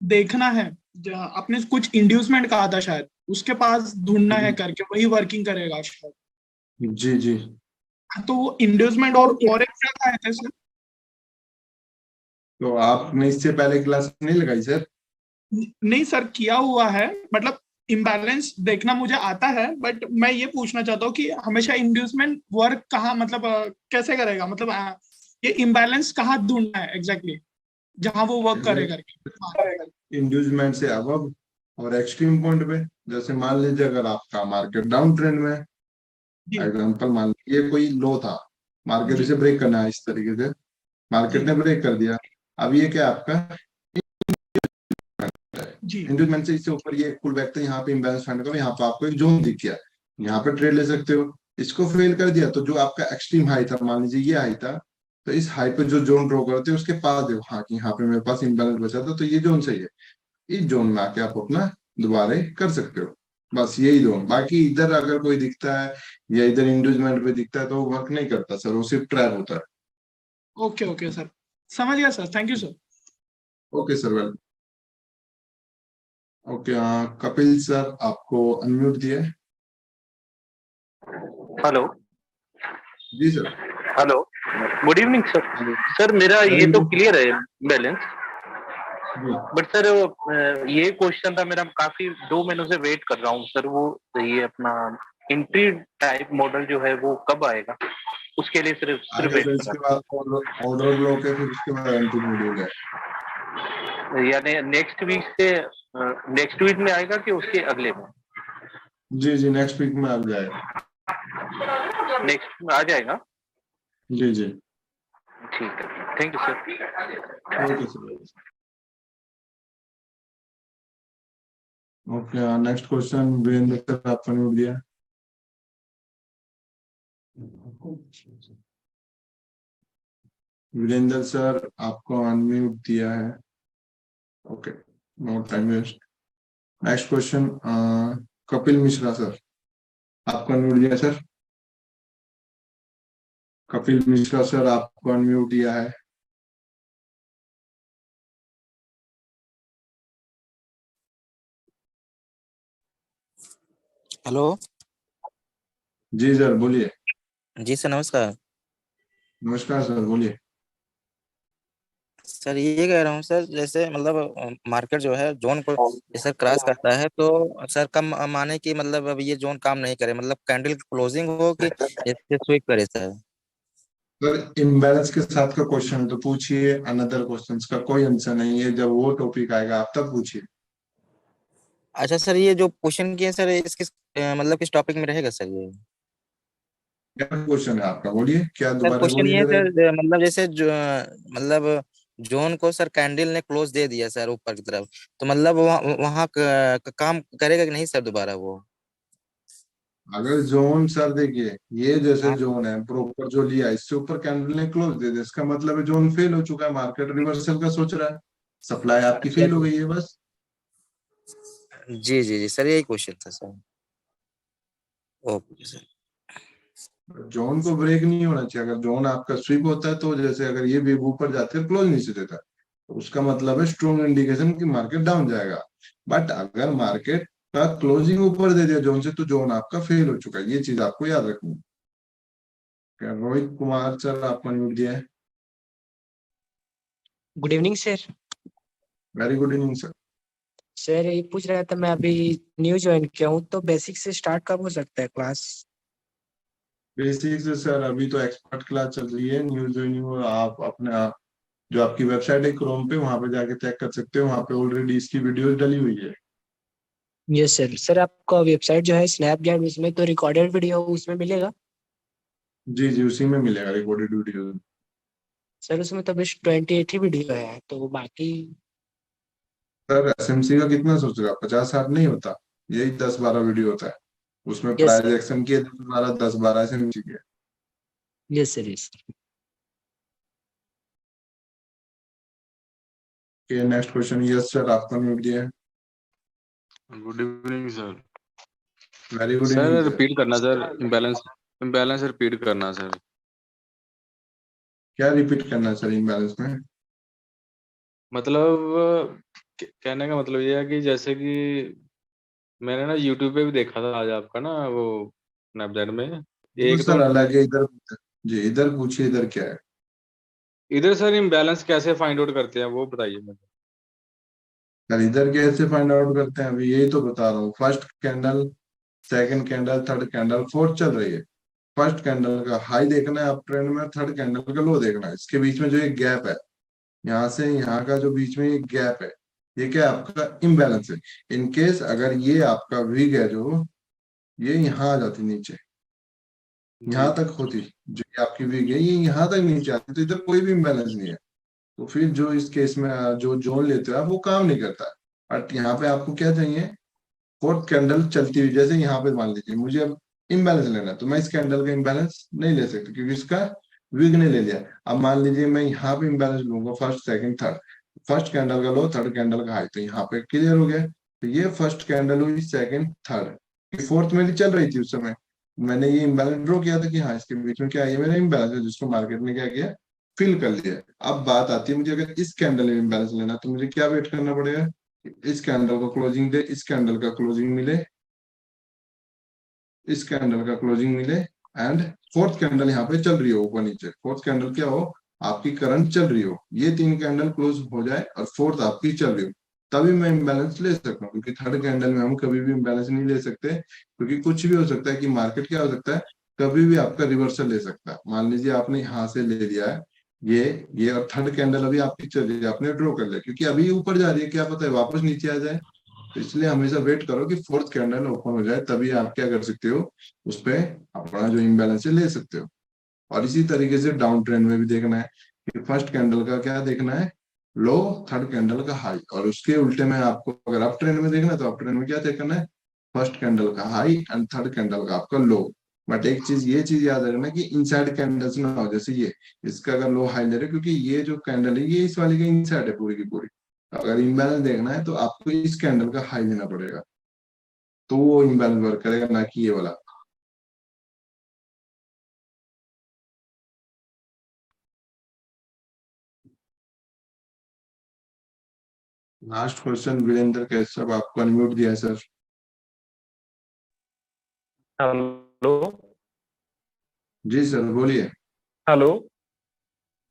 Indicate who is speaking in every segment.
Speaker 1: देखना है। आपने कुछ इंड्यूसमेंट कहा था शायद, उसके पास ढूंढना है करके, वही वर्किंग करेगा शायद।
Speaker 2: जी जी।
Speaker 1: हाँ, तो वो इंड्यूसमेंट और एक क्या कहा था सर?
Speaker 2: तो आपने इससे पहले क्लास नहीं लगाई सर?
Speaker 1: नहीं सर, किया हुआ है, मतलब इम्बैलेंस देखना मुझे आता है, बट मैं ये पूछना चाहता हूँ कि हमेशा इंड्यूसमेंट वर्क कहाँ, मतलब कैसे करेगा, मतलब ये इम्बैलेंस कहाँ ढूंढना है एग्जैक्टली, जहां वो वर्क करे करके। हाँ।
Speaker 2: इंड्यूसमेंट से अब और एक्सट्रीम पॉइंट पे, जैसे मान लीजिए अगर आपका मार्केट डाउन ट्रेंड में,
Speaker 1: जी
Speaker 2: एग्जाम्पल मान लीजिए कोई लो था, मार्केट
Speaker 1: जी
Speaker 2: इसे ब्रेक करना है इस तरीके से, मार्केट
Speaker 1: जी
Speaker 2: ने ब्रेक कर दिया। अब ये क्या आपका
Speaker 1: जी
Speaker 2: इंड्यूसमेंट से इससे ऊपर ये पुल बैक था, यहाँ पे इम्बैलेंस फाइंड करो, यहाँ पे आपको एक जोन दिख गया, यहाँ पे ट्रेड ले सकते हो। इसको फेल कर दिया तो जो आपका एक्सट्रीम हाई था, मान लीजिए ये हाई था, तो इस हाई पे जो जोन ड्रॉ करते हैं उसके पास देखो, हाँ कि यहाँ पे मेरे पास इम्बैलेंस बचा था तो ये जोन सही है, इस जोन में आके आप अपना दोबारा कर सकते हो। बस यही जोन, बाकी इधर अगर कोई दिखता है या इधर इंड्यूसमेंट पे दिखता है तो वो वर्क नहीं करता सर, वो सिर्फ ट्रैप होता है।
Speaker 1: ओके ओके सर, समझ गया sir, thank you sir.
Speaker 2: Okay sir, well. Okay, Kapil sir आपको अनम्यूट दिया है।
Speaker 3: हेलो।
Speaker 2: जी sir.
Speaker 3: Hello, good evening sir.
Speaker 2: Hello.
Speaker 3: Sir मेरा
Speaker 2: वेरी
Speaker 3: ये तो
Speaker 2: गुड।
Speaker 3: क्लियर है बैलेंस,
Speaker 2: जी
Speaker 3: बट सर ये क्वेश्चन था मेरा, काफी 2 महीनों से वेट कर रहा हूँ सर। वो ये अपना एंट्री टाइप मॉडल जो है वो कब आएगा, उसके लिए सिर्फ सिर्फ
Speaker 2: आगे
Speaker 3: वेट
Speaker 2: तो
Speaker 3: कर
Speaker 2: इसके बाद ऑर्डर ब्लॉक है, फिर उसके बाद एंट्री मॉड्यूल है।
Speaker 3: रहा हूँ। यानी नेक्स्ट वीक में आएगा कि उसके अगले में?
Speaker 2: जी जी, नेक्स्ट वीक में आ जाएगा।
Speaker 3: नेक्स्ट में आ जाएगा।
Speaker 2: जी जी।
Speaker 3: ठीक है, thank you sir.
Speaker 2: Okay sir. Okay, next question Virendra sir आपका नोट दिया। वीरेंद्र सर आपको अनम्यूट दिया है। Okay, no time waste. Next question Kapil Mishra sir आपका अनम्यूट दिया सर। कपिल मिश्रा सर आपको अनम्यूट दिया है।
Speaker 4: हेलो।
Speaker 2: जी सर बोलिए।
Speaker 4: जी सर, नमस्कार।
Speaker 2: नमस्कार सर, बोलिए।
Speaker 4: सर ये कह रहा हूँ सर, जैसे मतलब मार्केट जो है जोन को जैसे क्रॉस करता है तो सर कम माने कि मतलब अब ये जोन काम नहीं करे, मतलब कैंडल क्लोजिंग हो कि जैसे स्वीप करे सर।
Speaker 2: सर इम्बैलेंस के साथ का क्वेश्चन है तो पूछिए, अनदर क्वेश्चंस का कोई आंसर नहीं है, जब वो टॉपिक आएगा आप तब पूछिए।
Speaker 4: अच्छा सर, ये जो क्वेश्चन किए सर इस किस मतलब किस टॉपिक में रहेगा सर ये?
Speaker 2: क्या क्वेश्चन है आपका, बोलिए क्या,
Speaker 4: सर
Speaker 2: दोबारा
Speaker 4: क्वेश्चन
Speaker 2: बोलिए
Speaker 4: ये है
Speaker 2: जरा।
Speaker 4: सर, मतलब जैसे जो मतलब जोन को सर कैंडल ने क्लोज दे दिया सर ऊपर की तरफ, तो मतलब वहाँ काम करेगा कि नहीं सर दोबारा वो?
Speaker 2: अगर जोन सर देखिए, ये जैसे
Speaker 4: हाँ
Speaker 2: जोन है प्रॉपर जो लिया, इससे ऊपर कैंडल ने क्लोज दे दिया, इसका मतलब है जोन फेल हो चुका है, मार्केट रिवर्सल का सोच रहा है, सप्लाई आपकी
Speaker 4: अच्छा
Speaker 2: फेल हो गई है बस।
Speaker 4: जी जी जी सर, यही क्वेश्चन था सर। Okay sir.
Speaker 2: जोन को ब्रेक नहीं होना चाहिए, अगर जोन आपका स्विप होता है तो जैसे अगर ये वेव ऊपर जाते हैं क्लोज नीचे देता है तो उसका मतलब है स्ट्रॉन्ग इंडिकेशन कि मार्केट डाउन जाएगा। बट अगर मार्केट का क्लोजिंग ऊपर दे दिया जोन से तो जोन आपका फेल हो चुका है, ये चीज आपको याद रखनी है। क्या रोहित कुमार सर आपका न्यूज दिया है।
Speaker 5: Good evening sir.
Speaker 2: Very good evening sir.
Speaker 5: Sir ये पूछ रहा था, मैं अभी न्यू ज्वाइन किया हूँ, तो बेसिक से स्टार्ट कब हो सकता है क्लास?
Speaker 2: बेसिक से सर अभी तो एक्सपर्ट क्लास चल रही है, न्यूज ज्वाइनिंग आप अपने जो आपकी वेबसाइट है क्रोम पे, वहां पे जाके चेक कर सकते हो, वहां पे ऑलरेडी इसकी वीडियोस डली हुई है।
Speaker 5: Yes sir. सर आपका वेबसाइट जो है स्नैपचैट, उसमें तो रिकॉर्डेड वीडियो उसमें मिलेगा?
Speaker 2: जी जी, उसी में मिलेगा रिकॉर्डेड वीडियो।
Speaker 5: सर उसमें तो बस 28 ही वीडियो है, तो बाकी?
Speaker 2: सर एसएमसी का कितना सोच रहे हो आप, 50-60 नहीं होता, यही 10-12 वीडियो होता है, उसमें
Speaker 5: यस
Speaker 2: प्राइज
Speaker 5: सर।
Speaker 2: एक्शन के 10-12 एसएमसी के।
Speaker 5: Yes sir. Yes.
Speaker 2: Next question, yes sir आपका म्यूट दिया है।
Speaker 6: Good evening sir.
Speaker 2: Very good
Speaker 6: sir
Speaker 2: evening sir.
Speaker 6: Repeat करना सर, इम्बैलेंस इम्बैलेंस रिपीट करना सर।
Speaker 2: क्या रिपीट करना है सर इम्बैलेंस में?
Speaker 6: मतलब कहने का मतलब ये है कि जैसे कि मैंने ना यूट्यूब पे भी देखा था आज आपका ना वो स्नैपचैट में
Speaker 2: वो
Speaker 6: एक तो
Speaker 2: सर अलग है इधर। जी इधर पूछिए, इधर क्या है?
Speaker 6: इधर सर इम्बैलेंस कैसे फाइंड आउट करते हैं वो बताइए मुझे।
Speaker 2: सर इधर कैसे फाइंड आउट करते हैं? अभी यही तो बता रहा हूँ। First candle, second candle, third candle, fourth चल रही है। फर्स्ट कैंडल का हाई देखना है अप ट्रेंड में, थर्ड कैंडल का लो देखना है। इसके बीच में जो एक गैप है, यहाँ से यहाँ का जो बीच में एक गैप है, ये क्या है? आपका इम्बैलेंस है। इन केस अगर ये आपका विग है जो, ये यहाँ आ जाती नीचे,
Speaker 6: जी
Speaker 2: यहाँ तक होती, जो ये आपकी विग है ये यहाँ तक नीचे आती, तो इधर कोई भी इम्बैलेंस नहीं है। तो फिर जो इस केस में जो जोन लेते हो आप, वो काम नहीं करता। बट यहाँ पे आपको क्या चाहिए? फोर्थ कैंडल चलती हुई, जैसे यहाँ पे मान लीजिए मुझे अब इम्बैलेंस लेना है, तो मैं इस कैंडल का इम्बैलेंस नहीं ले सकता क्योंकि इसका विग ने ले लिया। अब मान लीजिए मैं यहाँ पे इम्बैलेंस लूंगा, first second third, first candle का लो, थर्ड कैंडल का हाई, तो यहाँ पे क्लियर हो गया। तो ये फर्स्ट कैंडल हुई, सेकंड थर्ड, फोर्थ मेरी चल रही थी उस समय। मैंने ये इम्बैलेंस ड्रॉ किया था कि हाँ इसके बीच में क्या है, ये मेरा इम्बैलेंस है, जिसको मार्केट ने क्या किया, फिल कर लिया। अब बात आती है, मुझे अगर इस कैंडल में इम्बैलेंस लेना तो मुझे क्या वेट करना पड़ेगा? इस कैंडल को क्लोजिंग दे, इस कैंडल का क्लोजिंग मिले, इस कैंडल का क्लोजिंग मिले, एंड फोर्थ कैंडल यहाँ पे चल रही हो ऊपर नीचे, फोर्थ कैंडल क्या हो, आपकी करंट चल रही हो, ये तीन कैंडल क्लोज हो जाए और फोर्थ आपकी चल रही हो, तभी मैं इम्बैलेंस ले सकता हूँ। क्योंकि थर्ड कैंडल में हम कभी भी इम्बैलेंस नहीं ले सकते, क्योंकि कुछ भी हो सकता है कि मार्केट क्या हो सकता है, कभी भी आपका रिवर्सल ले सकता है। मान लीजिए आपने यहाँ से ले लिया है ये और थर्ड कैंडल अभी आपकी चल रही है, आपने ड्रॉ कर लिया, क्योंकि अभी ऊपर जा रही है, क्या पता है वापस नीचे आ जाए। तो इसलिए हमेशा वेट करो कि फोर्थ कैंडल ओपन हो जाए, तभी आप क्या कर सकते हो, उस पे अपना जो इम्बैलेंस है ले सकते हो। और इसी तरीके से डाउन ट्रेंड में भी देखना है कि फर्स्ट कैंडल का क्या देखना है, लो, थर्ड कैंडल का हाई, और उसके उल्टे में आपको अगर अप ट्रेंड में देखना है तो अप ट्रेंड में क्या देखना है, फर्स्ट कैंडल का हाई एंड थर्ड कैंडल का आपका लो। बट एक चीज, ये चीज याद रखना कि इनसाइड कैंडल्स ना हो, जैसे ये इसका अगर लो हाई ले रहे, क्योंकि ये जो कैंडल है ये इस वाली के इनसाइड है पूरी की पूरी। अगर इम्बैलेंस देखना है तो आपको इस कैंडल का हाई लेना पड़ेगा, तो वो इम्बैलेंस वर्क करेगा, ना कि ये वाला। लास्ट क्वेश्चन वीरेंद्र कैशव, आपको अनम्यूट दिया है सर।
Speaker 7: हेलो।
Speaker 2: जी सर बोलिए।
Speaker 7: हेलो।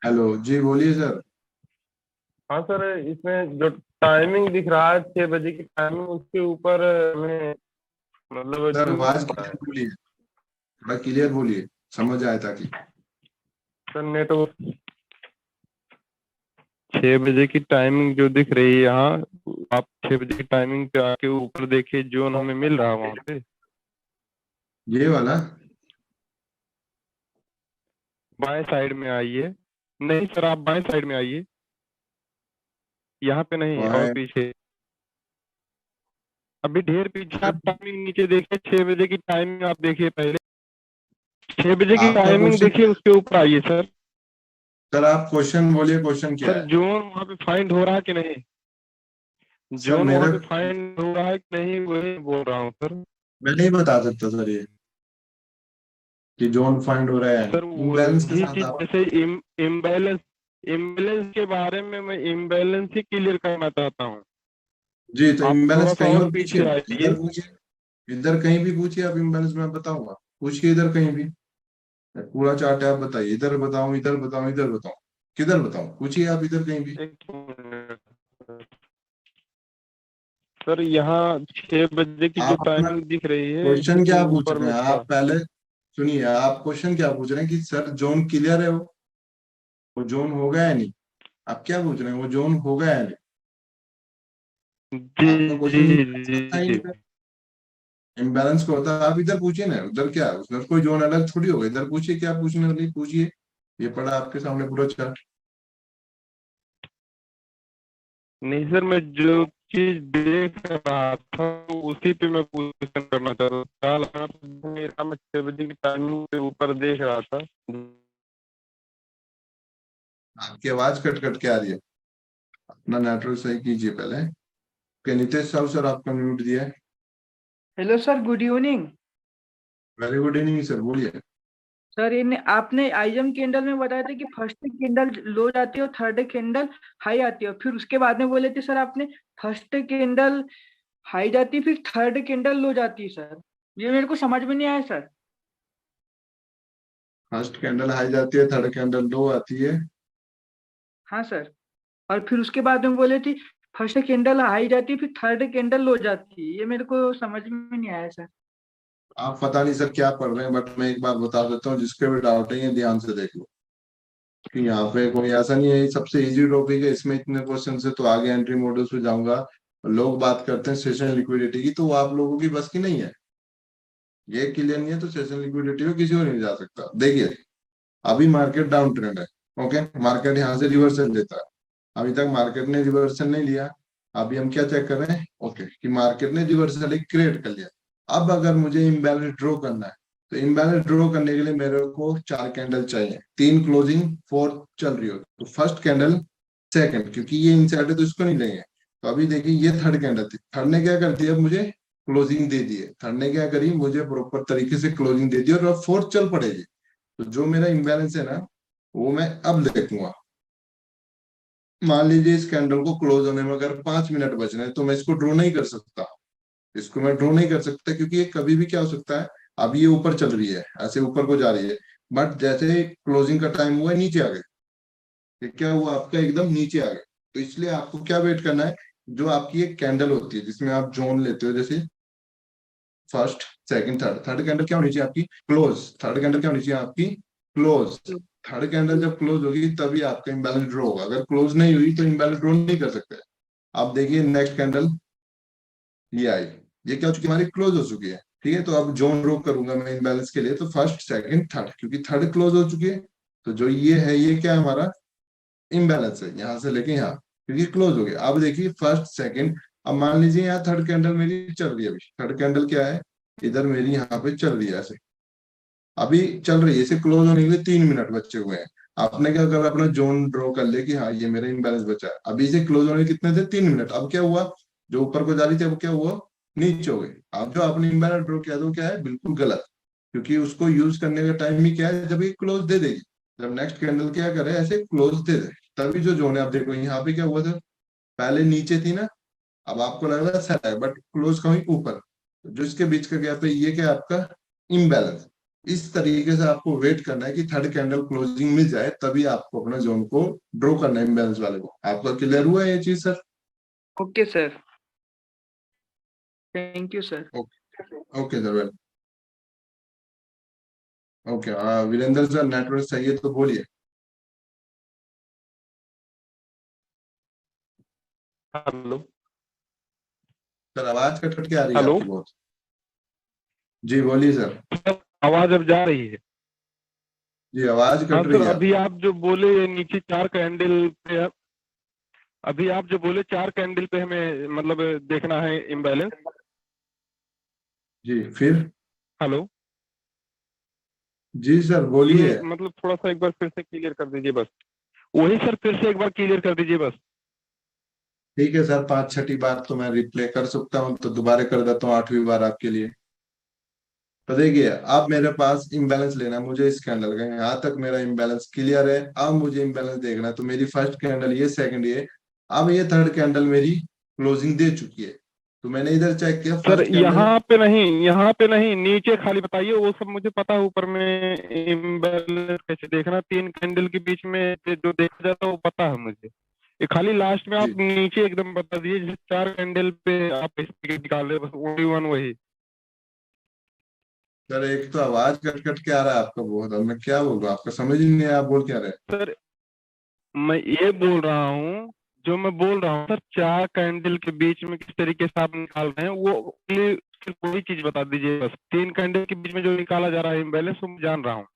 Speaker 2: हेलो जी बोलिए सर।
Speaker 7: हाँ सर, इसमें जो टाइमिंग दिख रहा है 6 बजे की टाइमिंग, उसके ऊपर हमें मतलब
Speaker 2: सर
Speaker 7: जो
Speaker 2: आवाज क्लियर बोलिए, थोड़ा क्लियर बोलिए, समझ आए ताकि।
Speaker 7: सर नेटवर्क 6 बजे की टाइमिंग जो दिख रही है यहाँ, आप 6 बजे की टाइमिंग पे आके ऊपर देखिए, जोन हमें मिल रहा है वहां पे।
Speaker 2: ये वाला
Speaker 7: बाएं साइड में आइए। नहीं सर, आप बाएं साइड में आइए, यहाँ पे नहीं, और
Speaker 2: बाएं,
Speaker 7: पीछे, अभी ढेर पीछे। आप टाइमिंग नीचे देखिए, 6 बजे की टाइमिंग आप देखिए पहले, 6 बजे की
Speaker 2: आपका
Speaker 7: टाइमिंग
Speaker 2: क्वेश्चन,
Speaker 7: देखिए, उसके ऊपर आइए सर।
Speaker 2: सर आप क्वेश्चन बोलिए, क्वेश्चन क्या
Speaker 7: सर
Speaker 2: है?
Speaker 7: जोन वहाँ पे फाइंड हो रहा है कि नहीं,
Speaker 2: सर
Speaker 7: जोन वहाँ
Speaker 2: मेरा,
Speaker 7: पे फाइंड हो रहा है कि नहीं, वही बोल रहा हूँ सर।
Speaker 2: मैं नहीं बता सकता सर ये कि जोन फाइंड हो रहा है,
Speaker 7: सर
Speaker 2: इम्बैलेंस के
Speaker 7: वही
Speaker 2: साथ
Speaker 7: चीज,
Speaker 2: आप।
Speaker 7: जैसे इम्बैलेंस, इम्बैलेंस के बारे में मैं इम्बैलेंस ही क्लियर करना चाहता हूँ।
Speaker 2: जी तो
Speaker 7: आप थोड़ा
Speaker 2: इम्बैलेंस
Speaker 7: सा
Speaker 2: कहीं
Speaker 7: और
Speaker 2: और पूछिए
Speaker 7: पीछे
Speaker 2: ना,
Speaker 7: आइए।
Speaker 2: इधर पूछिए, इधर कहीं भी पूछिए आप इम्बैलेंस, मैं बताऊंगा। पूछिए इधर कहीं भी, पूरा चार्ट है, आप बताइए, इधर बताऊं, इधर बताऊं, इधर बताऊं, किधर बताऊं, पूछिए आप इधर कहीं भी।
Speaker 7: एक मिनट सर, यहाँ 6 बजे की जो
Speaker 2: आप अपना
Speaker 7: टाइमिंग दिख रही है,
Speaker 2: क्वेश्चन
Speaker 7: इसके
Speaker 2: क्या पूछ
Speaker 7: ऊपर
Speaker 2: रहे
Speaker 7: में
Speaker 2: हैं
Speaker 7: था।
Speaker 2: आप पहले सुनिए, आप क्वेश्चन क्या पूछ रहे हैं कि सर जोन क्लियर है, वो जोन हो गया है नहीं? आप क्या पूछ रहे हैं, वो जोन हो गया है नहीं?
Speaker 7: जी
Speaker 2: आपका
Speaker 7: जी
Speaker 2: क्वेश्चन था ही
Speaker 7: जी।
Speaker 2: नहीं। इम्बैलेंस को होता है, आप इधर पूछिए ना, उधर क्या है, उधर कोई जोन अलग थोड़ी होगा, इधर पूछिए क्या पूछने वाली पूछिए। ये पड़ा आपके सामने पूरा चार्ट।
Speaker 7: नहीं सर, मैं जो चीज देख रहा था उसी पे मैं क्वेश्चन करना चाह रहा था। मेरा मैं 6 बजे की टाइमिंग पे ऊपर देख रहा था।
Speaker 2: आपकी आवाज कट कट के आ रही है, अपना नेटवर्क सही कीजिए पहले। के नितेश साहब सर आपका म्यूट दिया है।
Speaker 8: Hello sir, good evening.
Speaker 2: Very good evening sir, बोलिए।
Speaker 8: सर ये आपने आइजम कैंडल में बताया था कि फर्स्ट कैंडल लो जाती है और थर्ड कैंडल हाई आती है, फिर उसके बाद में बोले थे सर आपने फर्स्ट कैंडल हाई जाती है फिर थर्ड कैंडल लो जाती है सर, ये मेरे को समझ में नहीं आया सर।
Speaker 2: फर्स्ट कैंडल हाई जाती है, थर्ड कैंडल लो आती है।
Speaker 8: हाँ सर, और फिर उसके बाद में बोले थी फर्स्ट कैंडल हाई जाती है फिर थर्ड कैंडल लो जाती है, ये मेरे को समझ में नहीं आया सर।
Speaker 2: आप पता नहीं सर क्या पढ़ रहे हैं, बट मैं एक बार बता देता हूँ, जिसके भी डाउट है ये ध्यान से देख लो कि यहाँ पे कोई ऐसा नहीं है, ये सबसे इजी टॉपिक है, इसमें इतने क्वेश्चन है, तो आगे एंट्री मॉडल्स पे जाऊंगा। लोग बात करते हैं सेशन लिक्विडिटी की, तो वो आप लोगों की बस की नहीं है, ये क्लियर नहीं है तो सेशन लिक्विडिटी में किसी को नहीं जा सकता। देखिए अभी मार्केट डाउन ट्रेंड है, ओके, मार्केट यहाँ से रिवर्सल लेता है, अभी तक मार्केट ने रिवर्सल नहीं लिया। अभी हम क्या चेक कर रहे हैं, ओके, कि मार्केट ने रिवर्सल एक क्रिएट कर लिया। अब अगर मुझे इम्बैलेंस ड्रॉ करना है, तो इम्बैलेंस ड्रॉ करने के लिए मेरे को 4 कैंडल चाहिए, 3 क्लोजिंग 4 चल रही हो, तो फर्स्ट कैंडल सेकंड, क्योंकि ये इनसाइड है तो इसको नहीं लेंगे। तो अभी देखिए ये थर्ड कैंडल थी, थर्ड ने क्या कर दिया, मुझे क्लोजिंग दे दी है, थर्ड ने क्या करी, मुझे प्रॉपर तरीके से क्लोजिंग दे दी और अब फोर्थ चल पड़ेगी। तो जो मेरा इम्बैलेंस है ना, वो मैं अब देखूंगा। मान लीजिए इस कैंडल को क्लोज होने में अगर 5 मिनट बच रहे हैं, तो मैं इसको ड्रॉ नहीं कर सकता, इसको मैं ड्रॉ नहीं कर सकता, क्योंकि ये कभी भी क्या हो सकता है, अभी ये ऊपर चल रही है, ऐसे ऊपर को जा रही है, बट जैसे क्लोजिंग का टाइम हुआ नीचे आ गए, ये क्या हुआ आपका, एकदम नीचे आ गए। तो इसलिए आपको क्या वेट करना है, जो आपकी एक कैंडल होती है जिसमें आप जोन लेते हो, जैसे first second third, third candle क्या होनी चाहिए आपकी, क्लोज, थर्ड कैंडल क्या होनी चाहिए आपकी, क्लोज। थर्ड कैंडल जब क्लोज होगी तभी आपका इम्बैलेंस ड्रॉ होगा, अगर क्लोज नहीं हुई तो इम्बैलेंस ड्रॉ नहीं कर सकते। आप देखिए नेक्स्ट कैंडल ये आई, ये क्या हो चुकी है, हमारी क्लोज हो चुकी है, ठीक है। तो अब जोन ड्रॉ करूंगा मैं इम्बैलेंस के लिए, तो फर्स्ट सेकंड थर्ड, क्योंकि थर्ड क्लोज हो चुकी है, तो जो ये है ये क्या है, हमारा इम्बैलेंस है, यहाँ से लेके यहाँ, क्योंकि क्लोज हो गया। अब देखिए फर्स्ट सेकंड, अब मान लीजिए यहाँ थर्ड कैंडल मेरी चल रही है, अभी थर्ड कैंडल क्या है, इधर मेरी यहाँ पे चल रही है, ऐसे अभी चल रही है, इसे क्लोज होने के लिए 3 मिनट बचे हुए हैं। आपने क्या कर अपना जोन ड्रॉ कर लिया कि हाँ ये मेरा इम्बैलेंस बचा है, अभी इसे क्लोज होने के कितने थे, 3 मिनट। अब क्या हुआ, जो ऊपर को जा रही थी अब क्या हुआ, नीचे हो गई। अब जो आपने इम्बैलेंस ड्रॉ किया तो क्या है, बिल्कुल गलत, क्योंकि उसको यूज करने का टाइम ही क्या है, जब ये क्लोज दे देगी, जब नेक्स्ट कैंडल क्या करे, ऐसे क्लोज दे दे, तभी जो जोन है। आप देखो यहाँ पे क्या हुआ था, पहले नीचे थी ना, अब आपको लग रहा है सेट है, बट क्लोज कहीं ऊपर, जो इसके बीच का गैप है ये क्या है आपका इम्बैलेंस। इस तरीके से आपको वेट करना है कि थर्ड कैंडल क्लोजिंग मिल जाए, तभी आपको अपना जोन को ड्रॉ करना है इम्बैलेंस वाले को। आपका क्लियर हुआ है ये चीज sir?
Speaker 8: Okay sir, thank you sir.
Speaker 2: Okay sir, well okay. Virendra sir network चाहिए तो बोलिए।
Speaker 7: हेलो
Speaker 2: सर आवाज कट कट के आ रही है
Speaker 7: हेलो
Speaker 2: आपकी बहुत। जी बोलिए सर।
Speaker 7: आवाज अब जा रही है?
Speaker 2: जी आवाज
Speaker 7: हाँ
Speaker 2: कट रही
Speaker 7: सर,
Speaker 2: है।
Speaker 7: अभी आप जो बोले नीचे 4 कैंडल पे, अभी आप जो बोले 4 कैंडल पे हमें मतलब देखना है इम्बैलेंस।
Speaker 2: जी फिर।
Speaker 7: हेलो
Speaker 2: जी सर बोलिए।
Speaker 7: ये मतलब थोड़ा सा एक बार फिर से क्लियर कर दीजिए बस, वही सर फिर से एक बार क्लियर कर दीजिए बस।
Speaker 2: ठीक है सर, 5 छठी बार तो मैं रिप्ले कर सकता हूँ, तो दोबारा कर देता हूँ 8वीं बार आपके लिए। तो देखिए अब मेरे पास इम्बैलेंस लेना है मुझे इस कैंडल का, यहाँ तक मेरा इम्बैलेंस क्लियर है। अब मुझे इम्बैलेंस देखना है, तो मेरी फर्स्ट कैंडल ये, सेकंड ये, अब ये थर्ड कैंडल मेरी क्लोजिंग दे चुकी है। तो मैंने इधर चेक किया
Speaker 7: सर
Speaker 2: फर्स्ट कैंडल,
Speaker 7: यहाँ पे नहीं, नीचे खाली बताइए, वो सब मुझे पता है, ऊपर में इम्बैलेंस कैसे देखना, 3 कैंडल के बीच में जो देखा जाता है वो पता है मुझे, ये खाली लास्ट में आप नीचे एकदम बता दीजिए, जैसे 4 कैंडल पे आप निकाल रहे बस, ओनली वन वही।
Speaker 2: सर एक तो आवाज कट कट के आ रहा है आपका बहुत, अब मैं क्या बोल रहा हूँ आपका समझ ही नहीं आया, आप बोल क्या रहे?
Speaker 7: सर मैं ये बोल रहा हूँ, जो मैं बोल रहा हूँ सर, 4 कैंडल के बीच में किस तरीके से आप निकाल रहे हैं वो सिर्फ वही चीज बता दीजिए बस। 3 कैंडल के बीच में जो निकाला जा रहा है इम्बैलेंस वो मैं जान रहा हूँ।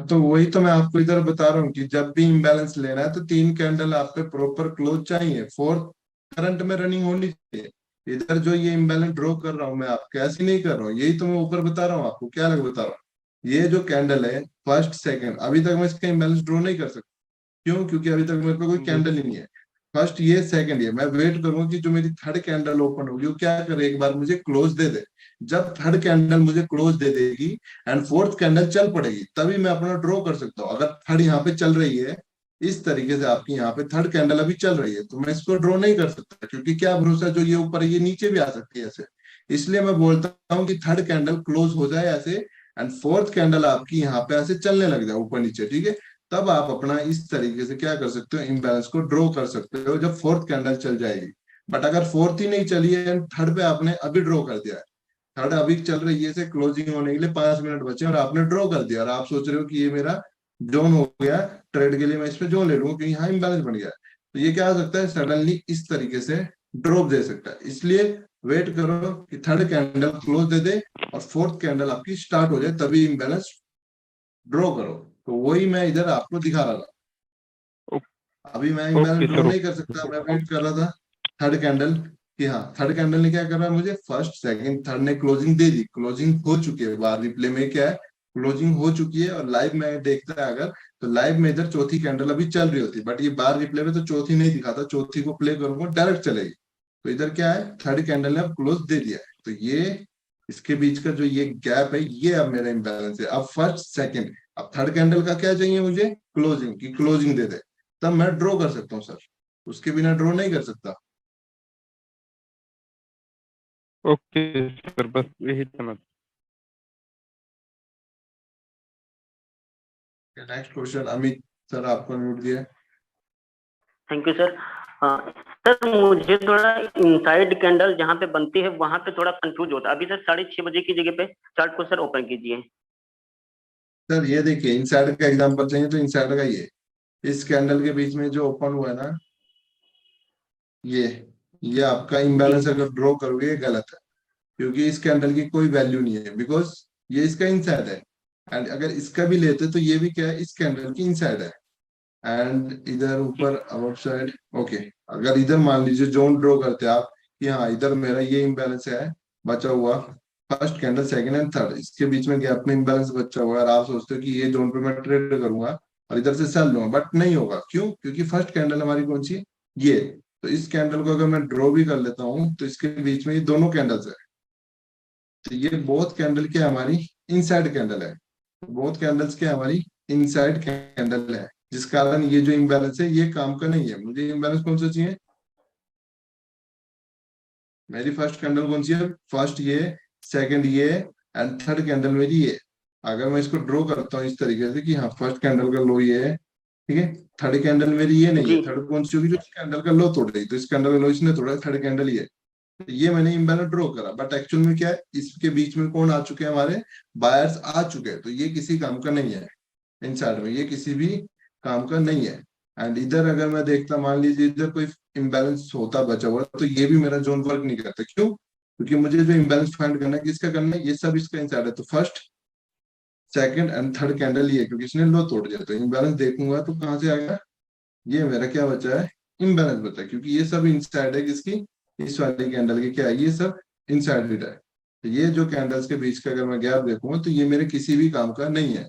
Speaker 2: तो वही तो मैं आपको इधर बता रहा हूँ कि जब भी इम्बैलेंस लेना है तो 3 कैंडल आपके प्रॉपर क्लोज चाहिए, फोर्थ करंट में रनिंग होनी चाहिए। इधर जो ये इम्बैलेंस ड्रॉ कर रहा हूँ मैं आपके, ऐसे नहीं कर रहा हूँ, यही तो मैं ऊपर बता रहा हूँ आपको, क्या लग बता रहा हूँ। ये जो कैंडल है फर्स्ट सेकंड, अभी तक मैं इसका इम्बैलेंस ड्रॉ नहीं कर सकता, क्यों? क्योंकि अभी तक मेरे पे कोई कैंडल ही नहीं है। फर्स्ट ये, सेकंड ये, मैं वेट करूंगा कि जो मेरी थर्ड कैंडल ओपन होगी वो क्या करे, एक बार मुझे क्लोज दे दे। जब थर्ड कैंडल मुझे क्लोज दे देगी एंड फोर्थ कैंडल चल पड़ेगी, तभी मैं अपना ड्रॉ कर सकता हूँ। अगर थर्ड यहाँ पे चल रही है इस तरीके से, आपकी यहाँ पे थर्ड कैंडल अभी चल रही है, तो मैं इसको ड्रॉ नहीं कर सकता, क्योंकि क्या भरोसा जो ये ऊपर है ये नीचे भी आ सकती है ऐसे। इसलिए मैं बोलता हूँ कि थर्ड कैंडल क्लोज हो जाए ऐसे एंड फोर्थ कैंडल आपकी यहाँ पे ऐसे चलने लग जाए ऊपर नीचे, ठीक है, तब आप अपना इस तरीके से क्या कर सकते हो, इम्बैलेंस को ड्रॉ कर सकते हो जब फोर्थ कैंडल चल जाएगी। बट अगर फोर्थ ही नहीं चली है एंड थर्ड पे आपने अभी ड्रॉ कर दिया है, थर्ड अभी चल रही है, क्लोजिंग होने के लिए 5 मिनट बचे और आपने ड्रॉ कर दिया और आप सोच रहे हो कि ये मेरा जोन हो गया ट्रेड के लिए, मैं इस पे जोन ले लूंगा क्योंकि यहाँ इम्बैलेंस बन गया है, तो ये क्या हो सकता है, सडनली इस तरीके से ड्रॉप दे सकता है। इसलिए वेट करो कि थर्ड कैंडल क्लोज दे दे और फोर्थ कैंडल आपकी स्टार्ट हो जाए, तभी इम्बैलेंस ड्रॉ करो। तो वही मैं इधर आपको दिखा रहा था। अभी मैं इम्बैलेंस ड्रॉ नहीं कर सकता, मैं वेट कर रहा था थर्ड कैंडल कि हाँ थर्ड कैंडल ने क्या कर रहा है, मुझे फर्स्ट सेकंड थर्ड ने क्लोजिंग दे दी, क्लोजिंग हो चुकी है, बार रिप्ले में क्या है क्लोजिंग हो चुकी है। और लाइव में देखता है अगर, तो लाइव में इधर चौथी कैंडल अभी चल रही होती, बट ये बार रिप्ले में तो चौथी नहीं दिखाता, चौथी को प्ले करूंगा डायरेक्ट चलेगी। तो इधर क्या है, थर्ड कैंडल ने अब क्लोज दे दिया है, तो ये इसके बीच का जो ये गैप है ये अब मेरा इम्बैलेंस है। अब फर्स्ट सेकंड, अब थर्ड कैंडल का क्या चाहिए मुझे, क्लोजिंग की क्लोजिंग दे दे, तब मैं ड्रॉ कर सकता हूँ सर, उसके बिना ड्रॉ नहीं कर सकता।
Speaker 7: ओके सर, बस यही समझ।
Speaker 2: नेक्स्ट क्वेश्चन अमित सर, आपको म्यूट दिया।
Speaker 9: Thank you sir. सर मुझे थोड़ा इनसाइड कैंडल जहाँ पे बनती है वहां पे थोड़ा कंफ्यूज होता है अभी सर। 6:30 बजे की जगह पे चार्ट को सर ओपन कीजिए।
Speaker 2: सर ये देखिए, इनसाइड का एग्जांपल चाहिए तो इनसाइड का ये, इस कैंडल के बीच में जो ओपन हुआ है ना, ये आपका इम्बैलेंस अगर ड्रॉ करोगे ये गलत है, क्योंकि इस कैंडल की कोई वैल्यू नहीं है, बिकॉज ये इसका इनसाइड है। एंड अगर इसका भी लेते तो ये भी क्या है, इस कैंडल की इनसाइड है। एंड इधर ऊपर आउट साइड, ओके, अगर इधर मान लीजिए जोन ड्रॉ करते आप कि हाँ इधर मेरा ये इम्बैलेंस है बचा हुआ, first candle second and third, इसके बीच में गैप में इम्बैलेंस बचा हुआ है, और आप सोचते हो कि ये जोन पे मैं ट्रेड करूंगा और इधर से सेल लूंगा, बट नहीं होगा। क्यों? क्योंकि फर्स्ट कैंडल हमारी कौन सी, ये। तो इस कैंडल को अगर मैं ड्रॉ भी कर लेता हूँ तो इसके बीच में ये दोनों कैंडल्स है, तो ये बोथ कैंडल क्या हमारी इनसाइड कैंडल है, बोथ कैंडल्स क्या हमारी इनसाइड कैंडल है, जिस कारण ये जो इम्बैलेंस है ये काम का नहीं है। मुझे इम्बैलेंस कौन सा चाहिए, मेरी फर्स्ट कैंडल कौन सी है, फर्स्ट ये, सेकंड ये एंड थर्ड कैंडल मेरी ये। अगर मैं इसको ड्रॉ करता हूँ इस तरीके से कि हाँ फर्स्ट कैंडल का लो ये है, ठीक है, थर्ड कैंडल मेरी ये नहीं है, थर्ड कौन सी होगी, जो कैंडल का लो तोड़ रही, तो इस कैंडल का लो इसने तोड़ा, थर्ड कैंडल ये, ये मैंने इम्बैलेंस ड्रॉ करा। बट एक्चुअल में क्या है, इसके बीच में कौन आ चुके हैं, हमारे बायर्स आ चुके हैं, तो ये किसी काम का नहीं है, इनसाइड में ये किसी भी काम का नहीं है। एंड इधर अगर मैं देखता, मान लीजिए इधर कोई इम्बैलेंस होता बचा हुआ, तो ये भी मेरा जोन वर्क नहीं करता। क्यों? क्योंकि मुझे जो इम्बैलेंस फाइंड करना है, किसका करना है, ये सब इसका इनसाइड है, तो first second and third candle ये, क्योंकि इसने लो तोड़ दिया, तो इम्बैलेंस देखूंगा तो कहाँ से आएगा, ये मेरा क्या बचा है, इम्बैलेंस बचा है, क्योंकि ये सब इनसाइड है किसकी, इस वाली कैंडल की क्या है, ये सब इनसाइड है। तो ये जो कैंडल्स के बीच का अगर मैं गैप देखूंगा तो ये मेरे किसी भी काम का नहीं है।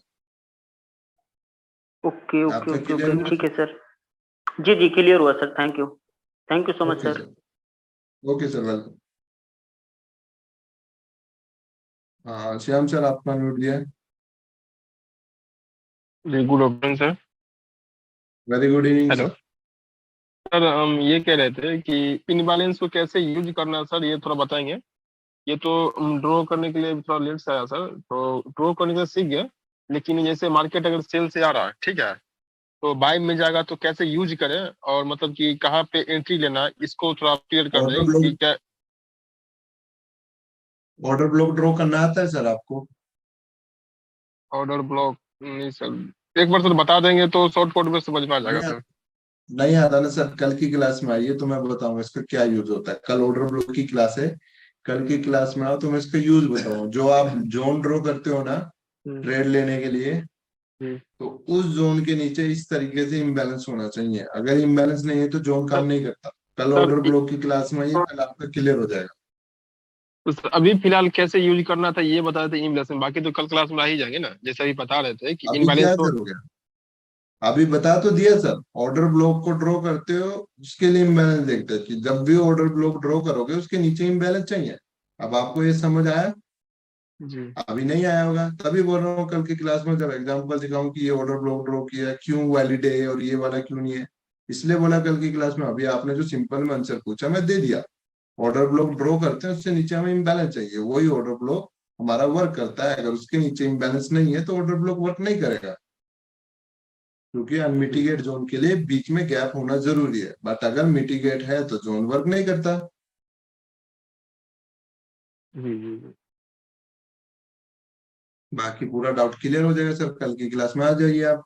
Speaker 9: ओके ओके ओके ओके, ठीक है सर। जी जी क्लियर हुआ sir, thank you so much sir.
Speaker 2: Okay sir, welcome. हाँ श्याम सर, आपका म्यूट दिया है।
Speaker 10: जी good afternoon sir.
Speaker 2: Very good evening
Speaker 10: hello sir, हम ये कह रहे थे कि इनबैलेंस को कैसे यूज करना है सर, ये थोड़ा बताएंगे। ये तो ड्रॉ करने के लिए थोड़ा लेट से आया सर, तो ड्रॉ करने से सीख गया, लेकिन जैसे मार्केट अगर सेल से आ रहा है, ठीक है, तो बाय में जाएगा तो कैसे यूज करें, और मतलब कि कहाँ पे एंट्री लेना है, इसको थोड़ा क्लियर कर दें कि क्या।
Speaker 2: ऑर्डर ब्लॉक ड्रॉ करना आता है सर आपको?
Speaker 10: ऑर्डर ब्लॉक नहीं सर, एक बार सर बता देंगे तो शॉर्ट कोट में समझ में आ जाएगा सर।
Speaker 2: नहीं आता ना सर, कल की क्लास में आइए तो मैं बताऊंगा इसका क्या यूज होता है। कल ऑर्डर ब्लॉक की क्लास है, कल की क्लास में आओ तो मैं इसका यूज बताऊंगा। जो आप जोन ड्रॉ करते हो ना ट्रेड लेने के लिए, तो उस जोन के नीचे इस तरीके से इम्बैलेंस होना चाहिए। अगर इम्बैलेंस नहीं है तो जोन काम नहीं करता। कल ऑर्डर ब्लॉक की क्लास में आइए, कल आपका क्लियर हो जाएगा।
Speaker 10: तो अभी फिलहाल कैसे यूज करना था ये बता रहे थे इम्बैलेंस में, बाकी तो कल क्लास में आ ही जाएंगे ना, जैसे अभी बता रहे थे कि
Speaker 2: अभी क्या
Speaker 10: इम्बैलेंस तो
Speaker 2: करोगे, अभी बता तो दिया सर, ऑर्डर ब्लॉक को ड्रॉ करते हो उसके लिए इम्बैलेंस देखते हैं कि जब भी ऑर्डर ब्लॉक ड्रॉ करोगे उसके नीचे इम्बैलेंस चाहिए। अब आपको ये समझ आया?
Speaker 10: जी
Speaker 2: अभी नहीं आया होगा, तभी बोल रहा हूँ कल की क्लास में जब एग्जांपल दिखाऊं कि ये ऑर्डर ब्लॉक ड्रॉ किया है, क्यों वैलिड है और ये वाला क्यों नहीं है, इसलिए बोला कल की क्लास में। अभी आपने जो सिंपल में आंसर पूछा मैं दे दिया। ऑर्डर ब्लॉक ड्रॉ करते हैं उससे नीचे हमें इम्बैलेंस चाहिए, वही ऑर्डर ब्लॉक हमारा वर्क करता है। अगर उसके नीचे इम्बैलेंस नहीं है तो ऑर्डर ब्लॉक वर्क नहीं करेगा, क्योंकि अनमिटिगेट जोन के लिए बीच में गैप होना जरूरी है। बट अगर मिटिगेट है तो जोन वर्क नहीं करता।
Speaker 10: जी जी जी
Speaker 2: बाकी पूरा डाउट क्लियर हो जाएगा सर, कल की क्लास में आ जाइए आप।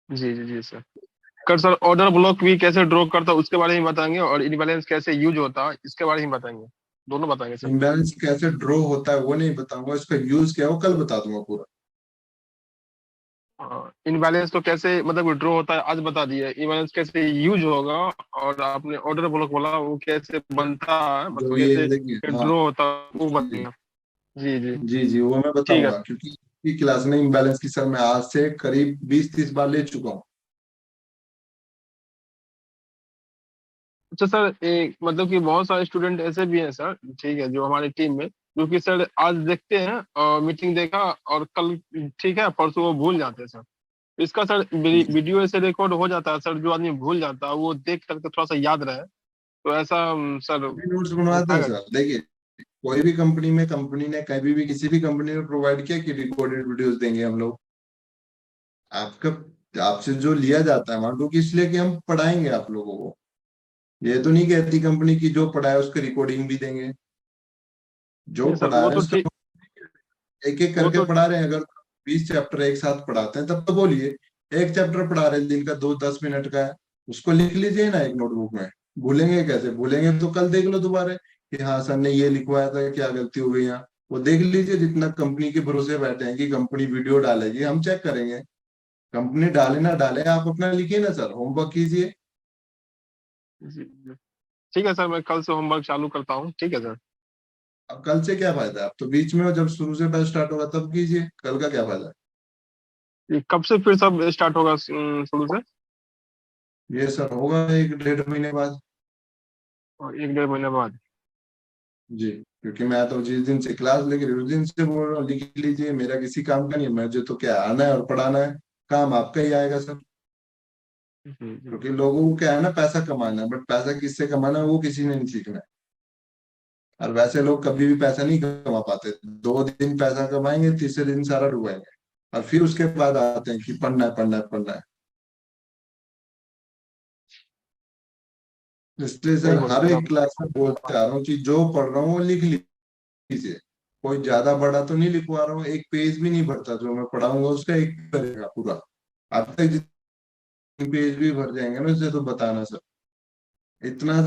Speaker 10: जी जी जी सर। कर सर ऑर्डर ब्लॉक भी कैसे ड्रॉ करता है उसके बारे में बताएंगे, और इनबैलेंस कैसे यूज होता है इसके बारे में बताएंगे, दोनों बताएंगे सर।
Speaker 2: इम्बैलेंस कैसे ड्रॉ होता है वो नहीं बताऊंगा, इसका यूज क्या है वो कल बता दूंगा पूरा।
Speaker 10: इनबैलेंस तो कैसे मतलब ड्रॉ होता है आज बता दिए, इनबैलेंस कैसे यूज होगा, और आपने ऑर्डर ब्लॉक बोला वो कैसे बनता है,
Speaker 2: जो
Speaker 10: मतलब
Speaker 2: ये देखिए,
Speaker 10: कैसे
Speaker 2: हाँ
Speaker 10: ड्रॉ होता है वो
Speaker 2: जी
Speaker 10: बताइए। जी जी
Speaker 2: जी जी वो मैं
Speaker 10: ठीक है।
Speaker 2: बताऊंगा, क्योंकि क्लास में इम्बैलेंस की सर मैं आज से करीब 20-30 बार ले चुका हूँ।
Speaker 10: अच्छा सर, एक मतलब कि बहुत सारे स्टूडेंट ऐसे भी हैं सर, ठीक है, जो हमारी टीम में, जो कि सर आज देखते हैं और मीटिंग देखा और कल ठीक है परसों वो भूल जाते हैं सर। इसका सर वीडियो ऐसे रिकॉर्ड हो जाता है सर, जो आदमी भूल जाता है वो देख करके थोड़ा सा याद रहे, तो ऐसा सर
Speaker 2: नोट्स बनवाते हैं
Speaker 10: होगा।
Speaker 2: सर। देखिए, कोई भी कंपनी में कंपनी ने कभी भी किसी भी कंपनी ने प्रोवाइड किया कि रिकॉर्डेड वीडियोस देंगे हम लोग। आपका आपसे जो लिया जाता है अमाउंट, कि इसलिए कि हम पढ़ाएंगे आप लोगों को। ये तो नहीं कहती कंपनी की जो पढ़ाया उसका रिकॉर्डिंग भी देंगे। जो
Speaker 10: नहीं सर
Speaker 2: पढ़ा
Speaker 10: वो
Speaker 2: रहे
Speaker 10: तो
Speaker 2: उसका
Speaker 10: ठीक,
Speaker 2: एक एक
Speaker 10: वो
Speaker 2: करके
Speaker 10: तो
Speaker 2: पढ़ा रहे हैं। अगर 20 चैप्टर एक साथ पढ़ाते हैं तब तो बोलिए। एक चैप्टर पढ़ा रहे हैं दिन का 2-10 मिनट का है, उसको लिख लीजिए ना एक नोटबुक में। भूलेंगे कैसे? भूलेंगे तो कल देख लो दोबारा कि हाँ सर ने ये लिखवाया था, क्या गलती हो गई यहाँ, वो देख लीजिए। जितना कंपनी के भरोसे बैठे हैं कि कंपनी वीडियो डालेगी, हम चेक करेंगे। कंपनी डाले ना डाले, आप अपना लिखिए ना सर, होमवर्क कीजिए।
Speaker 10: जी जी। ठीक है सर, मैं कल से होमवर्क चालू करता हूँ, ठीक है सर।
Speaker 2: अब कल से क्या फायदा है? आप तो बीच में हो, जब शुरू से बैच स्टार्ट होगा तब कीजिए, कल का क्या फायदा है?
Speaker 10: ये कब से फिर सब स्टार्ट होगा शुरू से?
Speaker 2: ये सर होगा 1-1.5 महीने बाद।
Speaker 10: और 1-1.5 महीने बाद?
Speaker 2: जी, क्योंकि मैं तो जिस दिन से क्लास लेके उस दिन से बोल रहा हूँ लिख लीजिए। मेरा किसी काम का नहीं है, मुझे तो क्या आना है और पढ़ाना है। काम आपका ही आएगा सर।
Speaker 10: जी जी
Speaker 2: क्योंकि लोगों को क्या है ना, पैसा कमाना है, बट पैसा किससे कमाना है वो किसी ने नहीं सीखना है। और वैसे लोग कभी भी पैसा नहीं कमा पाते। 2 दिन पैसा कमाएंगे, तीसरे दिन सारा डुबाएंगे, और फिर उसके बाद आते हैं कि पढ़ना है पढ़ना है पढ़ना है। इसलिए
Speaker 10: सही
Speaker 2: सर
Speaker 10: बोला
Speaker 2: हर
Speaker 10: सर
Speaker 2: एक
Speaker 10: आप।
Speaker 2: क्लास में बोलते आ रहा हूँ कि जो पढ़ रहा हूँ वो लिख लीजिए। कोई ज्यादा बड़ा तो नहीं लिखवा रहा हूँ, एक पेज भी नहीं भरता। जो मैं पढ़ाऊंगा उसका एक करेगा पूरा। अब तक जितने पेज भी भर जाएंगे ना उसे तो बताना सर। इतना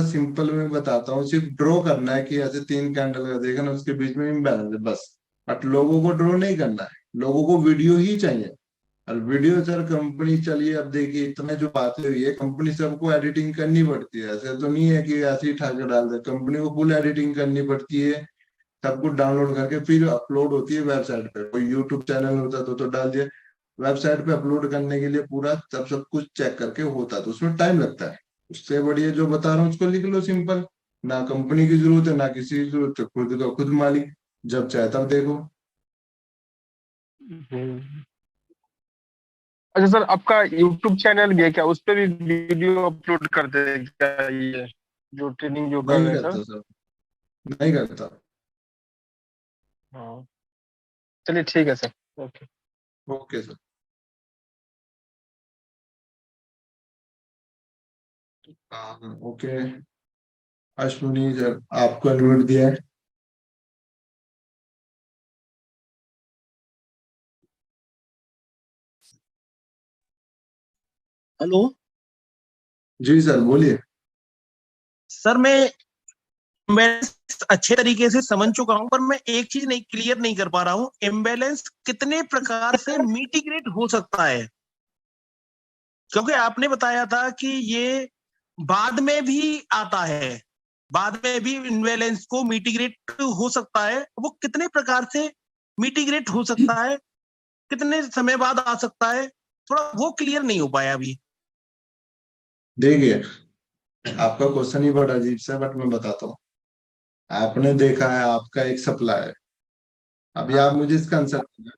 Speaker 2: सिंपल में बताता हूँ, सिर्फ ड्रॉ करना है कि ऐसे 3 कैंडल का देखना उसके बीच में इम्बैलेंस है बस। बट लोगों को ड्रॉ नहीं करना है, लोगों को वीडियो ही चाहिए। और वीडियो सर कंपनी, चलिए अब देखिए इतने जो बातें हुई है, कंपनी सबको एडिटिंग करनी पड़ती है। ऐसे तो नहीं है कि ऐसे ही ठाकर डाल दे, कंपनी को फुल एडिटिंग करनी पड़ती है। सब कुछ डाउनलोड करके फिर अपलोड होती है वेबसाइट पे। कोई यूट्यूब चैनल होता तो डाल दिया। वेबसाइट पे अपलोड करने के लिए पूरा तब सब कुछ चेक करके होता, तो उसमें टाइम लगता है। उससे बढ़िया जो बता रहा हूँ उसको लिख लो सिंपल। ना कंपनी की जरूरत है ना किसी की जरूरत है, खुद का खुद मालिक, जब चाहे तब देखो।
Speaker 10: अच्छा सर, आपका यूट्यूब चैनल भी है क्या? उस पे भी वीडियो अपलोड करते हैं क्या ये जो ट्रेनिंग जो कर
Speaker 2: नहीं
Speaker 10: रहे हैं सर?
Speaker 2: करता सर, नहीं करता।
Speaker 10: हाँ चलिए ठीक है सर। ओके।
Speaker 2: Okay sir. हाँ ओके। अश्विनी सर आपको अनम्यूट दिया है।
Speaker 11: हेलो
Speaker 2: जी सर बोलिए।
Speaker 11: सर, मैं अच्छे तरीके से समझ चुका हूं, पर मैं एक चीज नहीं क्लियर नहीं कर पा रहा हूं। इम्बैलेंस कितने प्रकार से मिटिगेट हो सकता है? क्योंकि आपने बताया था कि ये बाद में भी आता है, बाद में भी इम्बैलेंस को मिटिगेट हो सकता है। वो कितने प्रकार से मिटिगेट हो सकता है, कितने समय बाद आ सकता है, थोड़ा वो क्लियर नहीं हो पाया अभी।
Speaker 2: देखिए, आपका क्वेश्चन ही बड़ा अजीब सा है, बट मैं बताता हूँ। आपने देखा है आपका एक सप्लाई है, अभी आप मुझे इसका आंसर देना।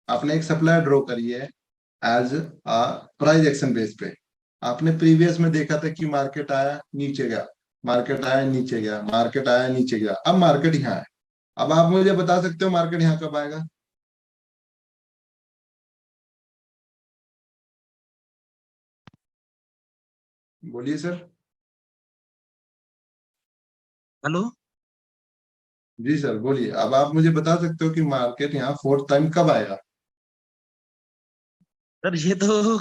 Speaker 2: आपने एक सप्लाई ड्रॉ करी है as a price action base पे। आपने प्रीवियस में देखा था कि मार्केट आया नीचे गया, मार्केट आया नीचे गया, मार्केट आया नीचे गया, अब मार्केट यहाँ है। अब आप मुझे बता सकते हो मार्केट यहाँ कब आएगा? बोलिए सर।
Speaker 11: हेलो।
Speaker 2: जी सर बोलिए, अब आप मुझे बता सकते हो कि मार्केट यहाँ फोर्थ टाइम कब आएगा?
Speaker 11: सर ये तो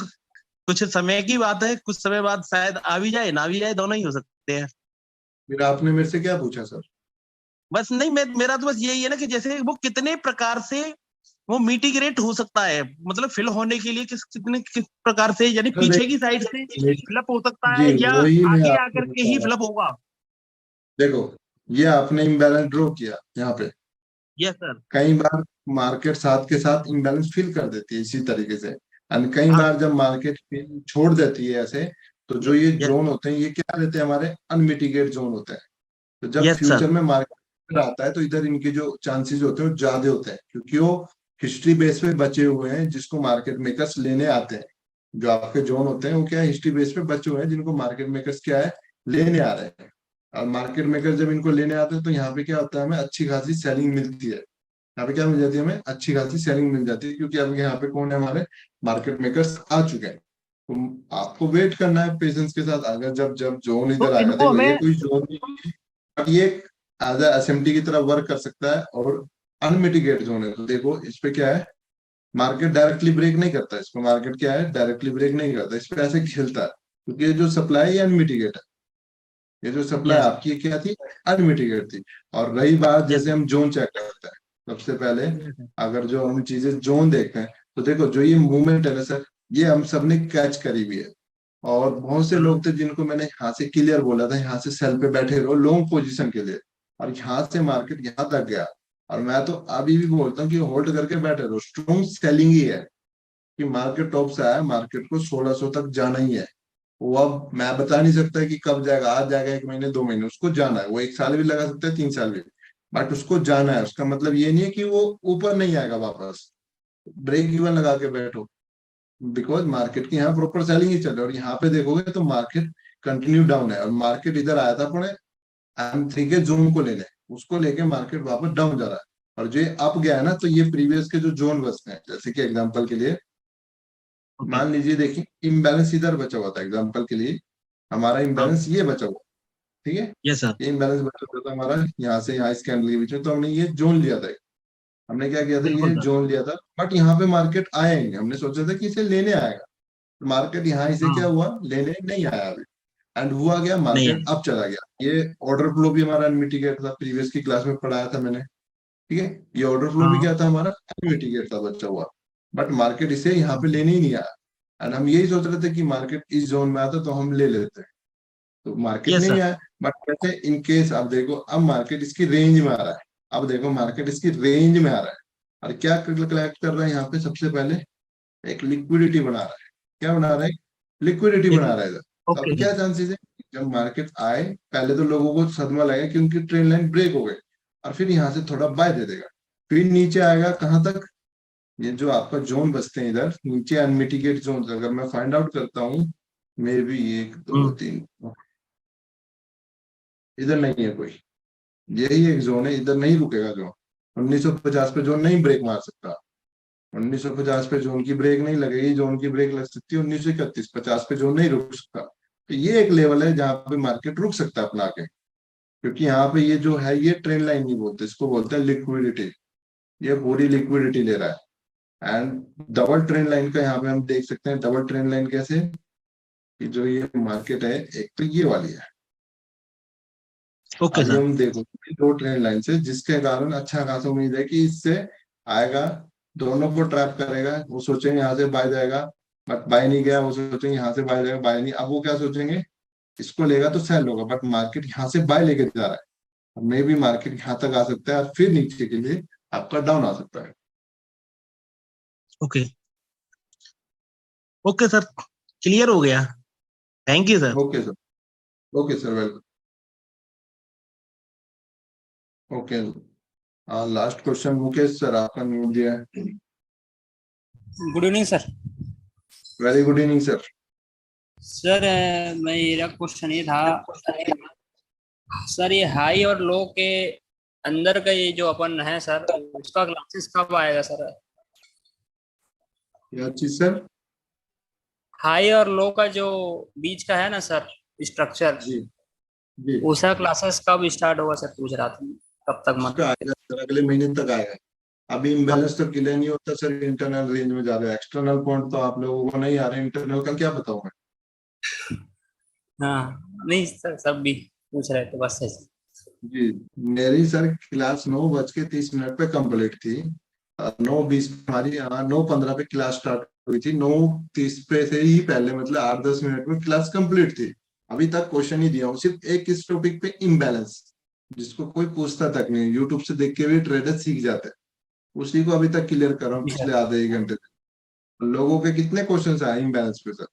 Speaker 11: कुछ समय की बात है, कुछ समय बाद शायद आ भी जाए ना भी जाए, दोनों ही हो सकते हैं।
Speaker 2: फिर आपने मेरे से क्या पूछा सर?
Speaker 11: बस नहीं, मेरा तो बस यही है ना कि जैसे वो कितने प्रकार से वो मिटिगेट हो सकता है, मतलब फिल होने के लिए किस प्रकार से, यानी
Speaker 2: तो
Speaker 11: पीछे की साइड से फिलअप हो सकता
Speaker 2: जी
Speaker 11: है या
Speaker 2: वही मैं
Speaker 11: आगे
Speaker 2: आपको
Speaker 11: आकर के
Speaker 2: बता
Speaker 11: ही
Speaker 2: रहा हूँ।
Speaker 11: फिलअप होगा।
Speaker 2: देखो, ये आपने इम्बैलेंस ड्रॉ किया यहाँ पे।
Speaker 11: Yes sir.
Speaker 2: कई बार मार्केट साथ के साथ इम्बैलेंस फिल कर देती है इसी तरीके से, एंड कई
Speaker 11: हाँ
Speaker 2: बार जब मार्केट छोड़ देती है ऐसे, तो जो ये
Speaker 11: यस
Speaker 2: जोन होते हैं ये क्या रहते हैं? हमारे अनमिटिगेट जोन होते हैं। तो जब
Speaker 11: यस सर।
Speaker 2: फ्यूचर में मार्केट आता है तो इधर इनके जो चांसेस होते हैं वो ज्यादा होते हैं, क्योंकि वो हिस्ट्री बेस पे बचे हुए हैं जिसको मार्केट मेकर्स लेने आते हैं। जो आपके जोन होते हैं वो क्या है? हिस्ट्री बेस पे बचे हुए हैं जिनको मार्केट मेकर्स क्या है? लेने आ रहे हैं। और मार्केट मेकर जब इनको लेने आते हैं तो यहाँ पे क्या होता है? हमें अच्छी खासी सेलिंग मिलती है। यहाँ पे क्या मिल जाती है? हमें अच्छी खासी सेलिंग मिल जाती है, क्योंकि अब यहाँ पे कौन है? हमारे मार्केट मेकर्स आ चुके हैं। तो आपको वेट करना है पेशेंस के साथ। अगर जब जब जोन
Speaker 11: तो
Speaker 2: इधर आएगा,
Speaker 11: इनको
Speaker 2: देखो ये
Speaker 11: हमें
Speaker 2: कोई जोन नहीं है, बट ये एज एसएमटी की तरह वर्क कर सकता है और अनमिटिगेट जोन है। तो देखो इस पे क्या है? मार्केट डायरेक्टली ब्रेक नहीं करता इसको। मार्केट क्या है? डायरेक्टली ब्रेक नहीं करता इस पे, ऐसे खेलता है, क्योंकि ये जो सप्लाई है अनमिटिगेट है। ये जो सप्लाई
Speaker 11: यस
Speaker 2: आपकी क्या थी? अनमिटिगेट थी। और रही बात,
Speaker 11: यस
Speaker 2: जैसे हम जोन चेक करते हैं सबसे पहले,
Speaker 11: यस
Speaker 2: अगर जो हम चीजें जोन देखते हैं तो देखो जो ये मूवमेंट है ना सर, ये हम सबने कैच करी हुई है। और बहुत से लोग थे जिनको मैंने यहाँ से क्लियर बोला था, यहाँ से सेल पे बैठे रहो लॉन्ग पोजीशन के लिए, और यहाँ से मार्केट यहाँ तक गया। और मैं तो अभी भी बोलता हूँ कि होल्ड करके बैठे रहो, स्ट्रॉन्ग सेलिंग ही है। कि मार्केट टॉप से आया, मार्केट को 1600 तक जाना ही है। वो अब मैं बता नहीं सकता कि कब जाएगा, आज जाएगा, 1 महीने 2 महीने, उसको जाना है। वो 1 साल भी लगा सकता है, 3 साल भी, बट उसको जाना है। उसका मतलब ये नहीं है कि वो ऊपर नहीं आएगा वापस। ब्रेक इवन लगा के बैठो, बिकॉज मार्केट की यहाँ प्रॉपर सेलिंग ही चल रही है। और यहाँ पे देखोगे तो मार्केट कंटिन्यू डाउन है, और मार्केट इधर आया था अपने M3 के जोन को लेने, उसको लेके मार्केट वापस डाउन जा रहा है। और जो अप गया है ना, तो ये प्रीवियस के जो जोन बचते हैं, जैसे कि एग्जांपल के लिए
Speaker 11: ओके
Speaker 2: मान लीजिए, देखिए इम्बैलेंस इधर बचा हुआ था, एग्जांपल के लिए हमारा
Speaker 11: हाँ
Speaker 2: इम्बैलेंस ये बचा हुआ, ठीक है?
Speaker 11: यस सर
Speaker 2: ये इम्बैलेंस बचा हुआ था हमारा यहाँ से यहाँ इस कैंडल के बीच में, तो हमने ये जोन लिया था। हमने क्या किया था?
Speaker 11: बिल्कुल
Speaker 2: ये
Speaker 11: सर।
Speaker 2: जोन लिया था, बट यहाँ पे मार्केट आया ही नहीं। हमने सोचा था कि इसे लेने आएगा, मार्केट यहाँ इसे क्या
Speaker 11: हाँ
Speaker 2: हुआ? लेने नहीं आया अभी। एंड हुआ गया,
Speaker 11: नहीं
Speaker 2: मार्केट
Speaker 11: है।
Speaker 2: अब चला गया। ये ऑर्डर फ्लो भी हमारा अनमिटिगेट था, प्रीवियस की क्लास में पढ़ाया था मैंने, ठीक है? ये ऑर्डर फ्लो भी
Speaker 11: हाँ
Speaker 2: क्या था? हमारा अनमिटिगेट था, बचा हुआ। बट मार्केट इसे यहाँ पे लेने ही नहीं आया। एंड हम यही सोच रहे थे कि मार्केट इस जोन में आता तो हम ले लेते हैं, तो मार्केट
Speaker 11: यस
Speaker 2: नहीं
Speaker 11: सर।
Speaker 2: आया। बट वैसे इन केस अब देखो, अब मार्केट इसकी रेंज में आ रहा है। अब देखो मार्केट इसकी रेंज में आ रहा है, और क्या कलेक्ट कर रहा है यहाँ पे? सबसे पहले एक लिक्विडिटी बना रहा है। क्या बना रहा है? लिक्विडिटी बना रहा है इधर। तो
Speaker 11: ओके
Speaker 2: अब क्या
Speaker 11: सर।
Speaker 2: चांसेस है? जब मार्केट आए, पहले तो लोगों को सदमा लगेगा कि उनकी ट्रेन लाइन ब्रेक हो गई, और फिर यहाँ से थोड़ा बाय दे देगा, फिर नीचे आएगा कहाँ तक? ये जो आपका जोन बचते हैं इधर नीचे, अनमिटिगेट जोन, अगर मैं फाइंड आउट करता हूँ, मे बी 1 2
Speaker 11: हम्म
Speaker 2: 3, इधर नहीं है कोई। यही एक जोन है, इधर नहीं रुकेगा जोन। 1950 पे जोन नहीं ब्रेक मार सकता। 1950 पे जोन की ब्रेक नहीं लगेगी, जोन की ब्रेक लग सकती है 1931। 50 पे जोन नहीं रुक सकता। तो ये एक लेवल है जहां पे मार्केट रुक सकता है अपना के, क्योंकि यहाँ पे ये जो है ये ट्रेंड लाइन नहीं बोलते, इसको बोलते हैं लिक्विडिटी। ये पूरी लिक्विडिटी ले रहा है। एंड डबल ट्रेंड लाइन का यहाँ पे हम देख सकते हैं। डबल ट्रेंड लाइन कैसे? कि जो ये मार्केट है, एक तो ये वाली है,
Speaker 11: ओके
Speaker 2: अभी
Speaker 11: सर।
Speaker 2: हम देखो 2 ट्रेंड लाइन से, जिसके कारण अच्छा खासा उम्मीद है कि इससे आएगा, दोनों को ट्रैप करेगा। वो सोचेंगे यहाँ से बाय जाएगा, बट बाय नहीं गया, वो सोचेंगे यहाँ से बाय जाएगा, बाय नहीं। अब वो क्या सोचेंगे? इसको लेगा तो सेल होगा, बट मार्केट यहाँ से बाय लेके जा रहा है, मे भी मार्केट यहाँ तक आ सकता है और फिर नीचे के लिए आपका डाउन आ सकता है।
Speaker 11: ओके ओके सर, क्लियर हो गया। Thank you sir.
Speaker 2: Okay sir, okay sir, welcome. Okay, last question Mukesh sir, आपका न्यू दिया है।
Speaker 12: Good evening sir.
Speaker 2: Very good evening sir.
Speaker 12: Sir मेरा क्वेश्चन ये था सर, ये हाई और लो के अंदर का ये जो अपन है सर, उसका क्लासेस कब आएगा सर?
Speaker 2: क्या चीज सर?
Speaker 12: हाई और लो का जो बीच का है ना सर स्ट्रक्चर,
Speaker 2: जी जी,
Speaker 12: उसका क्लासेस कब स्टार्ट होगा सर, पूछ रहा था। कब तक
Speaker 2: उसका
Speaker 12: मतलब?
Speaker 2: आएगा सर, अगले महीने तक आएगा। अभी इम्बैलेंस तो क्लियर नहीं होता सर, इंटरनल रेंज में जा रहे हैं, एक्सटर्नल पॉइंट तो आप लोगों को नहीं आ रहे, इंटरनल का क्या बताऊं मैं।
Speaker 12: हाँ नहीं सर, सब भी पूछ रहे थे बस ऐसे।
Speaker 2: जी, मेरी सर क्लास 9:30 पे कंप्लीट थी। 9:20 हमारी 9:15 पे क्लास स्टार्ट हुई थी। 9:30 पे से ही पहले मतलब 8-10 मिनट में क्लास कंप्लीट थी। अभी तक क्वेश्चन ही दिया हूँ सिर्फ एक इस टॉपिक पे, इम्बैलेंस, जिसको कोई पूछता तक नहीं, यूट्यूब से देख के भी ट्रेडर सीख जाते हैं, उसी को अभी तक क्लियर कर रहा हूँ पिछले आधे 1 घंटे से। लोगों के कितने क्वेश्चन आए इम्बैलेंस पे सर,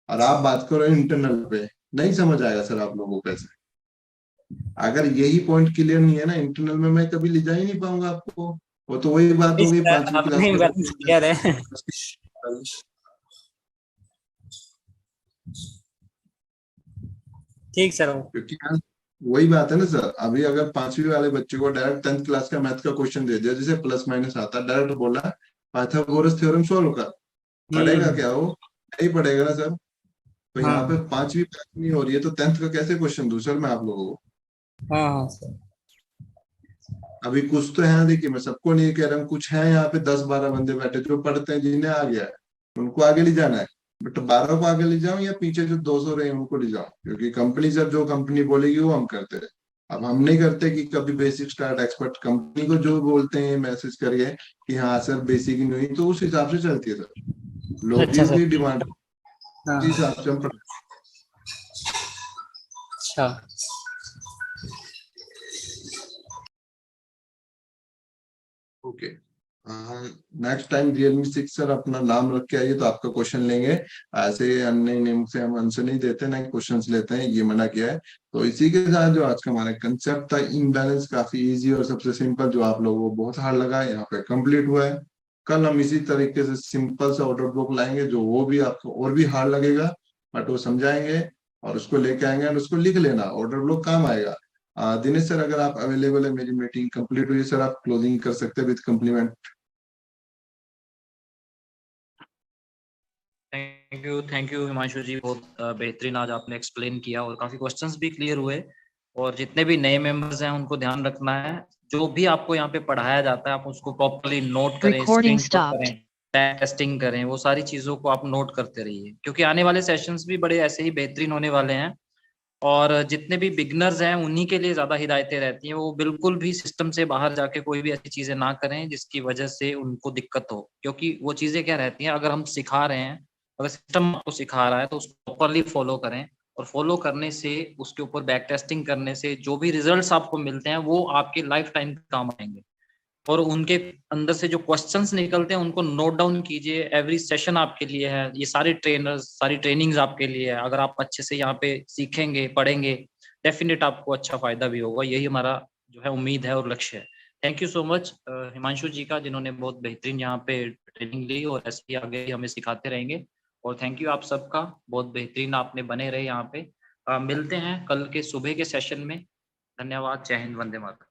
Speaker 2: और आप बात करो इंटरनल पे, नहीं समझ आएगा सर आप लोगों को ऐसे। अगर यही पॉइंट क्लियर नहीं है ना इंटरनल में, मैं कभी ले जा ही नहीं पाऊंगा आपको। वो तो वही बात हो गई 5वीं क्लास
Speaker 12: अपने
Speaker 2: में।
Speaker 12: बैलेंस क्लियर है। ठीक सर।
Speaker 2: क्योंकि वही बात है ना सर, अभी अगर 5वीं वाले बच्चे को डायरेक्ट 10th क्लास का मैथ का क्वेश्चन दे दिया, जैसे प्लस माइनस आता, डायरेक्ट बोला पाइथागोरस थ्योरम सॉल्व कर, पढ़ेगा क्या वो? नहीं पढ़ेगा ना सर। तो यहाँ पे 5वीं पास नहीं हो रही है तो 10th का कैसे क्वेश्चन दूं सर मैं आप लोगों को?
Speaker 12: हाँ सर।
Speaker 2: अभी कुछ तो है, देखिए मैं सबको नहीं कह रहा हूँ, कुछ है यहाँ पे 10-12 बंदे बैठे जो पढ़ते हैं, जिन्हें आ गया है उनको आगे ले जाना है। बट 12 को आगे ले जाऊं या पीछे जो 200 रहे हैं उनको ले जाऊं, क्योंकि कंपनी सर जो कंपनी बोलेगी वो हम करते हैं। अब हम नहीं करते कि कभी बेसिक स्टार्ट एक्सपर्ट, कंपनी को जो बोलते हैं मैसेज करिए कि हाँ सर बेसिक ही नहीं, तो उस हिसाब से चलती है सर, लोगों की डिमांड उस हिसाब से हम पढ़ते हैं।
Speaker 12: अच्छा
Speaker 2: okay, next time Realme 6 sir अपना नाम रख के आइए तो आपका क्वेश्चन लेंगे। ऐसे अन्य नेम से हम आंसर नहीं देते, ना क्वेश्चंस लेते हैं, ये मना किया है। तो इसी के साथ जो आज का हमारा कंसेप्ट था इम्बैलेंस, काफी इजी और सबसे सिंपल, जो आप लोगों को बहुत हार्ड लगा यहाँ पे कंप्लीट हुआ है। कल हम इसी तरीके से सिंपल सा ऑर्डर बुक लाएंगे, जो वो भी आपको और भी हार्ड लगेगा, बट वो समझाएंगे और उसको लेके आएंगे और उसको लिख लेना, ऑर्डर बुक काम आएगा। दिनेश सर अगर आप अवेलेबल है, मेरी मीटिंग कंप्लीट हुई है सर, आप क्लोजिंग कर सकते हैं with compliment.
Speaker 13: Thank you Himanshu ji, बहुत बेहतरीन आज आपने एक्सप्लेन किया और काफी क्वेश्चंस भी क्लियर हुए। और जितने भी नए मेंबर्स हैं उनको ध्यान रखना है, जो भी आपको यहाँ पे पढ़ाया जाता है आप उसको प्रॉपर्ली नोट करें, स्क्रीनशॉट करें, टेस्टिंग करें, वो सारी चीजों को आप नोट करते रहिए, क्योंकि आने वाले सेशंस भी बड़े ऐसे ही बेहतरीन होने वाले हैं। और जितने भी बिगनर्स हैं उन्हीं के लिए ज्यादा हिदायतें रहती हैं, वो बिल्कुल भी सिस्टम से बाहर जाके कोई भी ऐसी चीजें ना करें जिसकी वजह से उनको दिक्कत हो। क्योंकि वो चीजें क्या रहती हैं, अगर हम सिखा रहे हैं, अगर सिस्टम आपको सिखा रहा है तो उसको प्रॉपरली फॉलो करें, और फॉलो करने से, उसके ऊपर बैक टेस्टिंग करने से जो भी रिजल्ट्स आपको मिलते हैं वो आपके लाइफ टाइम काम आएंगे। और उनके अंदर से जो क्वेश्चंस निकलते हैं उनको नोट डाउन कीजिए, एवरी सेशन आपके लिए है, ये सारे ट्रेनर्स, सारी ट्रेनिंग्स आपके लिए है। अगर आप अच्छे से यहाँ पे सीखेंगे, पढ़ेंगे, डेफिनेट आपको अच्छा फायदा भी होगा। यही हमारा जो है उम्मीद है और लक्ष्य है। Thank you so much Himanshu ji का, जिन्होंने बहुत बेहतरीन यहाँ पे ट्रेनिंग ली और ऐसे ही आगे हमें सिखाते रहेंगे। और थैंक यू आप सबका, बहुत बेहतरीन आपने बने रहे यहाँ पे। मिलते हैं कल के सुबह के सेशन में। धन्यवाद। जय हिंद, वंदे मातरम।